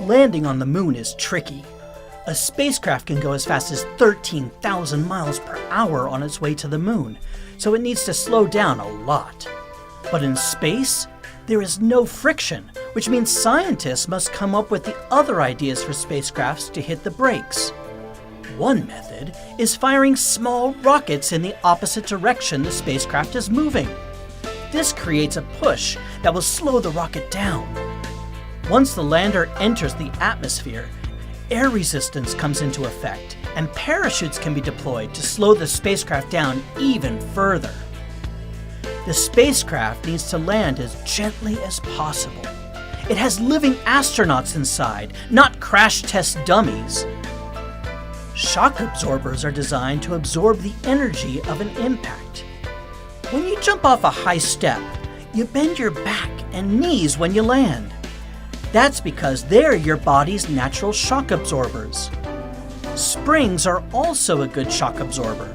Landing on the moon is tricky. A spacecraft can go as fast as 13,000 miles per hour on its way to the moon, so it needs to slow down a lot. But in space, there is no friction, which means scientists must come up with the other ideas for spacecrafts to hit the brakes. One method is firing small rockets in the opposite direction the spacecraft is moving. This creates a push that will slow the rocket down. Once the lander enters the atmosphere, air resistance comes into effect, and parachutes can be deployed to slow the spacecraft down even further. The spacecraft needs to land as gently as possible. It has living astronauts inside, not crash test dummies. Shock absorbers are designed to absorb the energy of an impact. When you jump off a high step, you bend your back and knees when you land. That's because they're your body's natural shock absorbers. Springs are also a good shock absorber.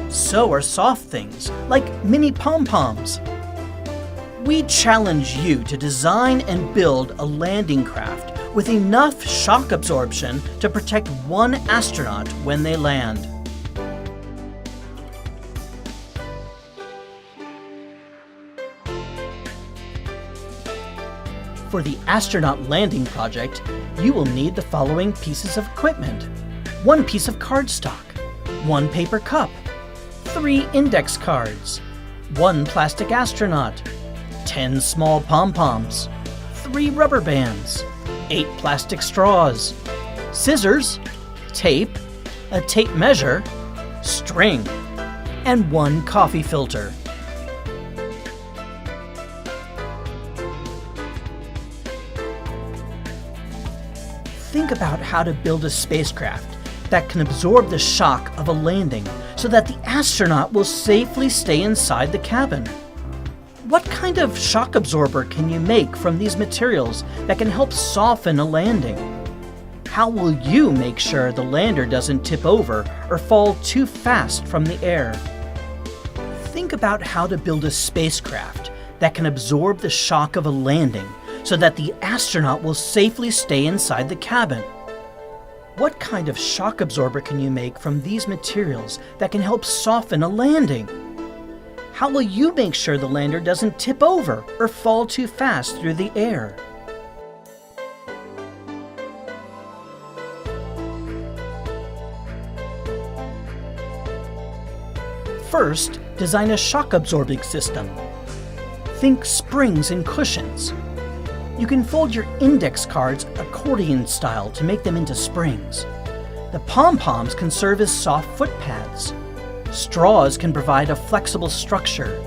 So are soft things, like mini pom-poms. We challenge you to design and build a landing craft with enough shock absorption to protect one astronaut when they land. For the astronaut landing project, you will need the following pieces of equipment: 1 piece of cardstock, 1 paper cup, 3 index cards, 1 plastic astronaut, 10 small pom-poms, 3 rubber bands, 8 plastic straws, scissors, tape, a tape measure, string, and 1 coffee filter. Think about how to build a spacecraft that can absorb the shock of a landing so that the astronaut will safely stay inside the cabin. What kind of shock absorber can you make from these materials that can help soften a landing? How will you make sure the lander doesn't tip over or fall too fast from the air? Think about how to build a spacecraft that can absorb the shock of a landing so that the astronaut will safely stay inside the cabin. What kind of shock absorber can you make from these materials that can help soften a landing? How will you make sure the lander doesn't tip over or fall too fast through the air? First, design a shock absorbing system. Think springs and cushions. You can fold your index cards accordion style to make them into springs. The pom-poms can serve as soft foot pads. Straws can provide a flexible structure.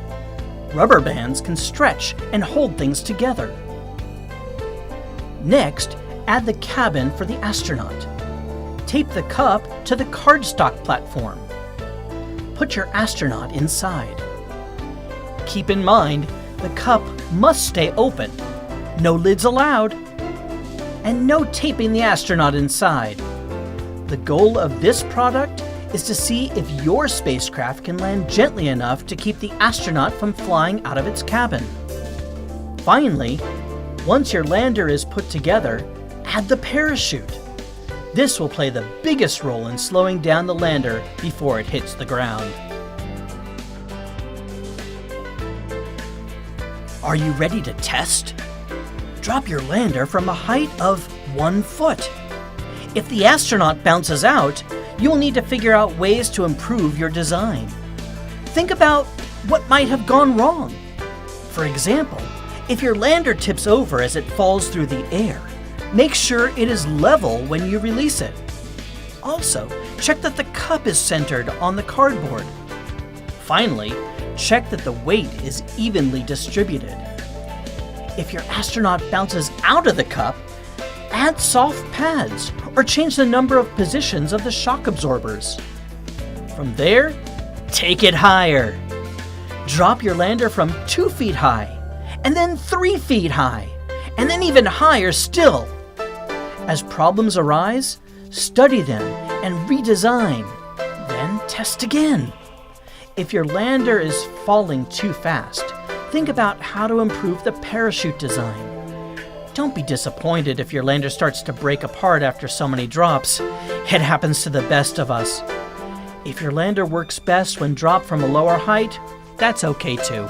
Rubber bands can stretch and hold things together. Next, add the cabin for the astronaut. Tape the cup to the cardstock platform. Put your astronaut inside. Keep in mind, the cup must stay open. No lids allowed. And no taping the astronaut inside. The goal of this product is to see if your spacecraft can land gently enough to keep the astronaut from flying out of its cabin. Finally, once your lander is put together, add the parachute. This will play the biggest role in slowing down the lander before it hits the ground. Are you ready to test? Drop your lander from a height of 1 foot. If the astronaut bounces out, you'll need to figure out ways to improve your design. Think about what might have gone wrong. For example, if your lander tips over as it falls through the air, make sure it is level when you release it. Also, check that the cup is centered on the cardboard. Finally, check that the weight is evenly distributed. If your astronaut bounces out of the cup, add soft pads or change the number of positions of the shock absorbers. From there, take it higher. Drop your lander from 2 feet high, and then 3 feet high, and then even higher still. As problems arise, study them and redesign, then test again. If your lander is falling too fast, think about how to improve the parachute design. Don't be disappointed if your lander starts to break apart after so many drops. It happens to the best of us. If your lander works best when dropped from a lower height, that's okay too.